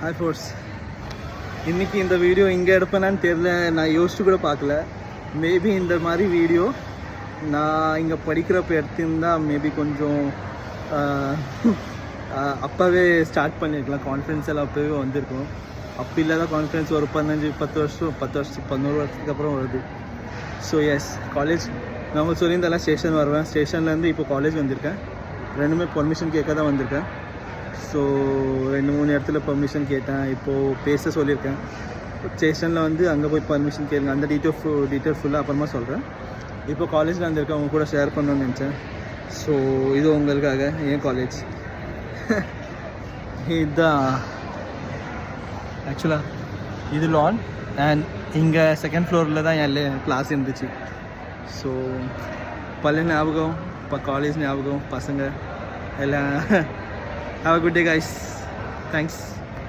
Hi force. இன்றைக்கி இந்த video இங்கே எடுப்பேனான்னு தெரில, நான் யோசிச்சு கூட பார்க்கல. மேபி இந்த மாதிரி வீடியோ நான் இங்கே படிக்கிறப்ப எடுத்திருந்தால் மேபி கொஞ்சம் அப்போவே ஸ்டார்ட் பண்ணியிருக்கலாம். கான்ஃபிடன்ஸ் எல்லாம் அப்போவே வந்திருக்கும். அப்போ இல்லாத கான்ஃபிடன்ஸ் ஒரு 11 வருஷத்துக்கு அப்புறம் வருது. ஸோ எஸ், காலேஜ் நான் உங்களுக்கு சொல்லியிருந்தாலும் ஸ்டேஷன் வருவேன். ஸ்டேஷன்லேருந்து இப்போ காலேஜ் வந்திருக்கேன். ரெண்டுமே பர்மிஷன் கேட்க தான் வந்திருக்கேன். ஸோ 2-3 இடத்துல பர்மிஷன் கேட்டேன். இப்போது பேச சொல்லியிருக்கேன். ஸ்டேஷனில் வந்து அங்கே போய் பர்மிஷன் கேளுங்க. அந்த டீட்டெயில் ஃபுல்லாக அப்புறமா சொல்கிறேன். இப்போ காலேஜில் வந்திருக்கேன், அவங்க கூட ஷேர் பண்ணணும்னு நினச்சேன். ஸோ இது உங்களுக்காக என் காலேஜ். இதுதான் ஆக்சுவலாக இது லான். அண்ட் இங்கே செகண்ட் ஃப்ளோரில் தான் என் கிளாஸ் இருந்துச்சு. ஸோ பழைய ஞாபகம், இப்போ காலேஜ் ஞாபகம், பசங்க எல்லாம். Have a good day guys. Thanks.